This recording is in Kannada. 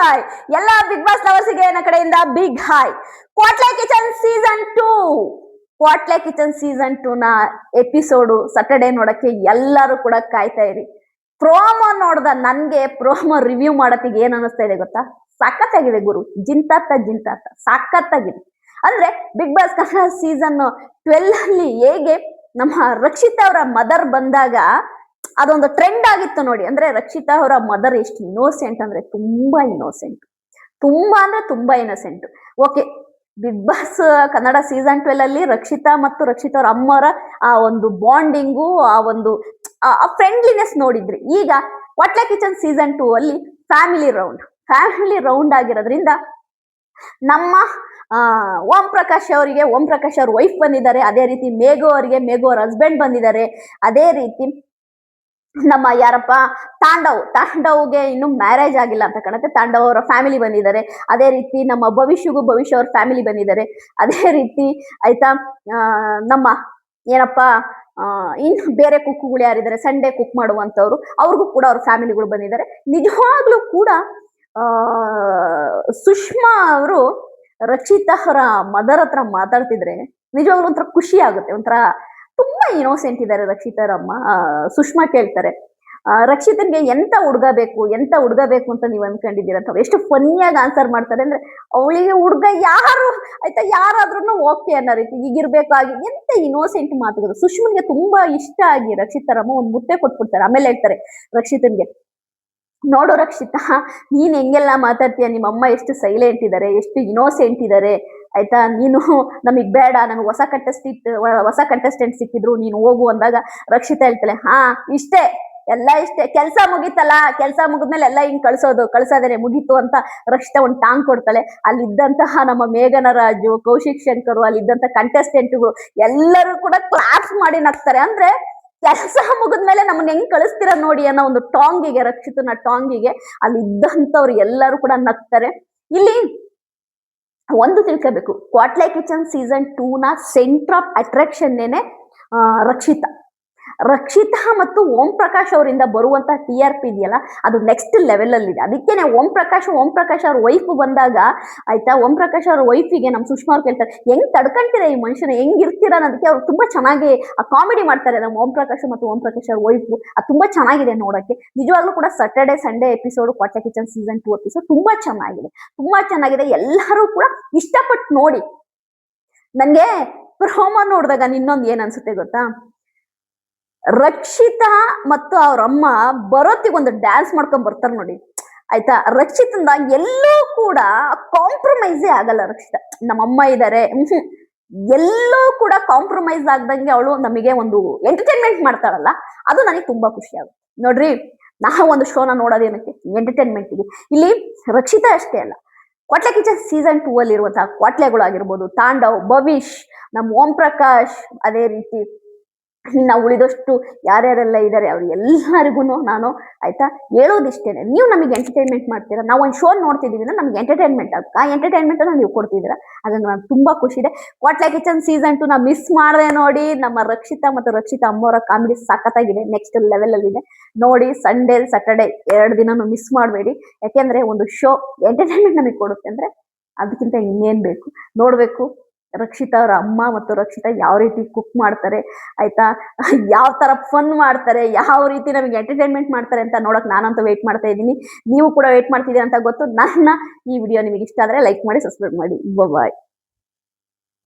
ಹಾಯ್ ಎಲ್ಲ ಬಿಗ್ ಬಾಸ್ ಲವರ್ಸ್ಗೆ ನನ್ನ ಕಡೆಯಿಂದ ಬಿಗ್ ಹಾಯ್. ಕ್ವಾಟ್ಲೆ ಕಿಚನ್ ಸೀಸನ್ 2 ನ ಎಪಿಸೋಡು ಸಾಟರ್ಡೆ ನೋಡಕ್ಕೆ ಎಲ್ಲರೂ ಕೂಡ ಕಾಯ್ತಾ ಇರಿ. ಪ್ರೋಮೋ ನೋಡ್ದ ನನ್ಗೆ ಪ್ರೋಮೋ ರಿವ್ಯೂ ಮಾಡತ್ತಿಗೆ ಏನ್ ಅನಿಸ್ತಾ ಇದೆ ಗೊತ್ತಾ? ಸಖತ್ತಾಗಿದೆ ಗುರು, ಜಿಂತಾತ ಸಖತ್ತಾಗಿದೆ. ಅಂದ್ರೆ ಬಿಗ್ ಬಾಸ್ ಕನ್ನಡ ಸೀಸನ್ 12 ಅಲ್ಲಿ ಹೇಗೆ ನಮ್ಮ ರಕ್ಷಿತಾ ಅವರ ಮದರ್ ಬಂದಾಗ ಅದೊಂದು ಟ್ರೆಂಡ್ ಆಗಿತ್ತು ನೋಡಿ. ಅಂದ್ರೆ ರಕ್ಷಿತಾ ಅವರ ಮದರ್ ಎಷ್ಟು ಇನ್ನೋಸೆಂಟ್ ಅಂದ್ರೆ ತುಂಬಾ innocent. Okay, Bigg Boss Kannada season 12 ಅಲ್ಲಿ ರಕ್ಷಿತಾ ಮತ್ತು ರಕ್ಷಿತಾ ಅವರ ಅಮ್ಮರ ಆ ಒಂದು ಬಾಂಡಿಂಗು, ಆ ಒಂದು ಫ್ರೆಂಡ್ಲಿನೆಸ್ ನೋಡಿದ್ರಿ. ಈಗ ಕ್ವಾಟ್ಲೆ ಕಿಚನ್ ಸೀಸನ್ 2 ಅಲ್ಲಿ ಫ್ಯಾಮಿಲಿ ರೌಂಡ್ ಆಗಿರೋದ್ರಿಂದ ನಮ್ಮ ಓಂ ಪ್ರಕಾಶ್ ಅವ್ರ ವೈಫ್ ಬಂದಿದ್ದಾರೆ. ಅದೇ ರೀತಿ ಮೇಘು ಅವ್ರ ಹಸ್ಬೆಂಡ್ ಬಂದಿದ್ದಾರೆ. ಅದೇ ರೀತಿ ನಮ್ಮ ಯಾರಪ್ಪ ತಾಂಡವ್ಗೆ ಇನ್ನು ಮ್ಯಾರೇಜ್ ಆಗಿಲ್ಲ ಅಂತ ಕಾಣುತ್ತೆ, ತಾಂಡವ್ ಅವರ ಫ್ಯಾಮಿಲಿ ಬಂದಿದ್ದಾರೆ. ಅದೇ ರೀತಿ ನಮ್ಮ ಭವಿಷ್ಯ ಅವ್ರ ಫ್ಯಾಮಿಲಿ ಬಂದಿದ್ದಾರೆ. ಅದೇ ರೀತಿ ಆಯ್ತಾ, ನಮ್ಮ ಏನಪ್ಪ ಇನ್ನು ಬೇರೆ ಕುಕ್ಗಳು ಯಾರಿದ್ದಾರೆ, ಸಂಡೇ ಕುಕ್ ಮಾಡುವಂತವ್ರು, ಅವ್ರಿಗೂ ಕೂಡ ಅವ್ರ ಫ್ಯಾಮಿಲಿಗಳು ಬಂದಿದ್ದಾರೆ. ನಿಜವಾಗ್ಲೂ ಕೂಡ ಸುಷ್ಮಾ ಅವರು ರಕ್ಷಿತಾ ಅವರ ಮದರ್ ಹತ್ರ ಮಾತಾಡ್ತಿದ್ರೆ ನಿಜವಾಗ್ಲೂ ಒಂಥರ ಖುಷಿ ಆಗುತ್ತೆ. ಒಂಥರ ತುಂಬಾ ಇನ್ನೋಸೆಂಟ್ ಇದ್ದಾರೆ ರಕ್ಷಿತಾ ಅಮ್ಮ. ಸುಷ್ಮಾ ಕೇಳ್ತಾರೆ, ರಕ್ಷಿತನ್ಗೆ ಎಂತ ಹುಡುಗ ಬೇಕು ಅಂತ ನೀವು ಅನ್ಕೊಂಡಿದ್ದೀರ ಅಂತ. ಎಷ್ಟು ಫನ್ನಿಯಾಗಿ ಆನ್ಸರ್ ಮಾಡ್ತಾರೆ ಅಂದ್ರೆ, ಅವಳಿಗೆ ಹುಡುಗ ಯಾರು ಆಯ್ತಾ, ಯಾರಾದ್ರೂ ಓಕೆ ಅನ್ನೋ ರೀತಿ ಈಗಿರ್ಬೇಕಾಗಿ ಎಂತ ಇನ್ನೋಸೆಂಟ್ ಮಾತುಗಳು. ಸುಷ್ಮನ್ಗೆ ತುಂಬಾ ಇಷ್ಟ ಆಗಿ ರಕ್ಷಿತಾರಮ್ಮ ಒಂದು ಮುತ್ತೆ ಕೊಟ್ಬಿಡ್ತಾರೆ. ಆಮೇಲೆ ಹೇಳ್ತಾರೆ ರಕ್ಷಿತನ್ಗೆ, ನೋಡು ರಕ್ಷಿತಾ, ನೀನ್ ಹೆಂಗೆಲ್ಲ ಮಾತಾಡ್ತೀಯ, ನಿಮ್ಮ ಅಮ್ಮ ಎಷ್ಟು ಸೈಲೆಂಟ್ ಇದ್ದಾರೆ, ಎಷ್ಟು ಇನ್ನೋಸೆಂಟ್ ಇದ್ದಾರೆ ಆಯ್ತಾ, ನೀನು ನಮಗ್ ಬೇಡ, ನಮಗೆ ಹೊಸ ಕಂಟೆಸ್ಟೆಂಟ್ ಸಿಕ್ಕಿದ್ರು ನೀನು ಹೋಗು ಅಂದಾಗ ರಕ್ಷಿತಾ ಹೇಳ್ತಾಳೆ, ಇಷ್ಟೇ ಕೆಲಸ ಮುಗೀತಲ್ಲ, ಕೆಲಸ ಮುಗಿದ್ಮೇಲೆ ಎಲ್ಲ ಹಿಂಗ್ ಕಳ್ಸೋದೇನೆ ಮುಗೀತು ಅಂತ ರಕ್ಷಿತಾ ಒಂದು ಟಾಂಗ್ ಕೊಡ್ತಾಳೆ. ಅಲ್ಲಿದ್ದಂತಹ ನಮ್ಮ ಮೇಘನ ರಾಜು, ಕೌಶಿಕ್ ಶಂಕರ್, ಅಲ್ಲಿದ್ದಂತ ಕಂಟೆಸ್ಟೆಂಟ್ಗಳು ಎಲ್ಲರೂ ಕೂಡ ಕ್ಲಾಸ್ ಮಾಡಿ ನಗ್ತಾರೆ. ಅಂದ್ರೆ ಕೆಲಸ ಮುಗಿದ್ಮೇಲೆ ನಮ್ಮನ್ನ ಹೆಂಗ್ ಕಳಿಸ್ತೀರ ನೋಡಿ ಅನ್ನೋ ಒಂದು ರಕ್ಷಿತನ ಟಾಂಗಿಗೆ ಅಲ್ಲಿದ್ದಂಥವ್ರು ಎಲ್ಲರೂ ಕೂಡ ನಗ್ತಾರೆ. ಇಲ್ಲಿ ಒಂದು ತಿಳ್ಕೋಬೇಕು, ಕ್ವಾಟ್ಲೆ ಕಿಚನ್ ಸೀಸನ್ 2 ನ ಸೆಂಟರ್ ಆಫ್ ಅಟ್ರಾಕ್ಷನ್ ರಕ್ಷಿತಾ ಮತ್ತು ಓಂ ಪ್ರಕಾಶ್ ಅವರಿಂದ ಬರುವಂತ TRP ಇದೆಯಲ್ಲ, ಅದು ನೆಕ್ಸ್ಟ್ ಲೆವೆಲ್ ಅಲ್ಲಿ ಇದೆ. ಅದಕ್ಕೇನೆ ಓಂ ಪ್ರಕಾಶ್ ಅವ್ರ ವೈಫ್ ಬಂದಾಗ ಆಯ್ತಾ, ಓಂ ಪ್ರಕಾಶ್ ಅವ್ರ ವೈಫಿಗೆ ನಮ್ಮ ಸುಷ್ಮಾ ಅವ್ರು ಕೇಳ್ತಾರೆ, ಹೆಂಗ್ ತಡ್ಕೊಂತೀರ ಈ ಮನುಷ್ಯನ, ಹೆಂಗಿರ್ತೀರ ಅನ್ನೋದಕ್ಕೆ ಅವ್ರು ತುಂಬಾ ಚೆನ್ನಾಗಿ ಕಾಮಿಡಿ ಮಾಡ್ತಾರೆ. ನಮ್ಮ ಓಂ ಪ್ರಕಾಶ್ ಅವ್ರ ವೈಫ್ ಅದು ತುಂಬಾ ಚೆನ್ನಾಗಿದೆ ನೋಡಕ್ಕೆ. ನಿಜವಾಗ್ಲೂ ಕೂಡ Saturday Sunday episode Kwatle kitchen season 2 episode ತುಂಬಾ ಚೆನ್ನಾಗಿದೆ. ಎಲ್ಲರೂ ಕೂಡ ಇಷ್ಟಪಟ್ಟು ನೋಡಿ. ನನ್ಗೆ ಪ್ರೋಮೋ ನೋಡಿದಾಗ ಇನ್ನೊಂದು ಏನ್ ಅನ್ಸುತ್ತೆ ಗೊತ್ತಾ, ರಕ್ಷಿತಾ ಮತ್ತು ಅವ್ರ ಅಮ್ಮ ಬರೋತ್ತಿಗೊಂದು ಡ್ಯಾನ್ಸ್ ಮಾಡ್ಕೊಂಡ್ ಬರ್ತಾರೆ ನೋಡಿ ಆಯ್ತಾ. ರಕ್ಷಿತಂದ ಎಲ್ಲೂ ಕೂಡ ಕಾಂಪ್ರಮೈಸೇ ಆಗಲ್ಲ ರಕ್ಷಿತಾ. ನಮ್ಮಮ್ಮ ಇದ್ದಾರೆ, ಎಲ್ಲೂ ಕೂಡ ಕಾಂಪ್ರಮೈಸ್ ಆಗ್ದಂಗೆ ಅವಳು ನಮಗೆ ಒಂದು ಎಂಟರ್ಟೈನ್ಮೆಂಟ್ ಮಾಡ್ತಾಳಲ್ಲ, ಅದು ನನಗೆ ತುಂಬಾ ಖುಷಿ ಆಗುತ್ತೆ. ನೋಡ್ರಿ, ನಾವು ಒಂದು ಶೋನ ನೋಡೋದೇನಕ್ಕೆ, ಎಂಟರ್ಟೈನ್ಮೆಂಟ್ಗೆ. ಇಲ್ಲಿ ರಕ್ಷಿತಾ ಅಷ್ಟೇ ಅಲ್ಲ, ಕ್ವಾಟ್ಲೆ ಕಿಚನ್ ಸೀಸನ್ 2 ಅಲ್ಲಿ ಇರುವಂತಹ ಕ್ವಾಟ್ಲೆಗಳು ಆಗಿರ್ಬೋದು, ತಾಂಡವ್, ಭವಿಷ್, ನಮ್ಮ ಓಂ ಪ್ರಕಾಶ್, ಅದೇ ರೀತಿ ಇನ್ನ ಉಳಿದಷ್ಟು ಯಾರ್ಯಾರೆಲ್ಲ ಇದ್ದಾರೆ ಅವ್ರು ಎಲ್ಲರಿಗೂ ನಾನು ಆಯ್ತಾ ಹೇಳೋದಿಷ್ಟೇನೆ, ನೀವು ನಮಗೆ ಎಂಟರ್ಟೈನ್ಮೆಂಟ್ ಮಾಡ್ತೀರಾ. ನಾವು ಒಂದು ಶೋ ನೋಡ್ತಿದೀವಿ ಅಂದ್ರೆ ನಮ್ಗೆ ಎಂಟರ್ಟೈನ್ಮೆಂಟ್ ಆಗುತ್ತೆ. ಆ ಎಂಟರ್ಟೈನ್ಮೆಂಟ್ ಅನ್ನು ನೀವು ಕೊಡ್ತಿದ್ದೀರಾ, ಅದನ್ನ ನಾನು ತುಂಬಾ ಖುಷಿ ಇದೆ. ಕ್ವಾಟ್ಲೆ ಕಿಚನ್ ಸೀಸನ್ 2 ಮಿಸ್ ಮಾಡಿದೆ ನೋಡಿ. ನಮ್ಮ ರಕ್ಷಿತಾ ಮತ್ತು ರಕ್ಷಿತಾ ಅಮ್ಮವರ ಕಾಮಿಡಿ ಸಖತ್ತಾಗಿದೆ, ನೆಕ್ಸ್ಟ್ ಲೆವೆಲ್ ಅಲ್ಲಿ ಇದೆ. ನೋಡಿ, ಸಂಡೇ ಸ್ಯಾಟರ್ಡೆ 2 ದಿನನೂ ಮಿಸ್ ಮಾಡಬೇಡಿ. ಯಾಕೆಂದ್ರೆ ಒಂದು ಶೋ ಎಂಟರ್ಟೈನ್ಮೆಂಟ್ ನಮಗೆ ಕೊಡುತ್ತೆ ಅಂದ್ರೆ ಅದಕ್ಕಿಂತ ಇನ್ನೇನ್ ಬೇಕು, ನೋಡ್ಬೇಕು. ರಕ್ಷಿತಾ ಅವರ ಅಮ್ಮ ಮತ್ತು ರಕ್ಷಿತಾ ಯಾವ ರೀತಿ ಕುಕ್ ಮಾಡ್ತಾರೆ ಆಯ್ತಾ, ಯಾವ ತರ ಫನ್ ಮಾಡ್ತಾರೆ, ಯಾವ ರೀತಿ ನಮಗೆ ಎಂಟರ್ಟೈನ್ಮೆಂಟ್ ಮಾಡ್ತಾರೆ ಅಂತ ನೋಡಕ್ ನಾನಂತೂ ವೇಟ್ ಮಾಡ್ತಾ ಇದ್ದೀನಿ. ನೀವು ಕೂಡ ವೇಟ್ ಮಾಡ್ತಿದ್ದೀರಾ ಅಂತ ಗೊತ್ತು. ನನ್ನ ಈ ವಿಡಿಯೋ ನಿಮಗೆ ಇಷ್ಟ ಆದ್ರೆ ಲೈಕ್ ಮಾಡಿ, ಸಬ್ಸ್ಕ್ರೈಬ್ ಮಾಡಿ. ಬಾಯ್.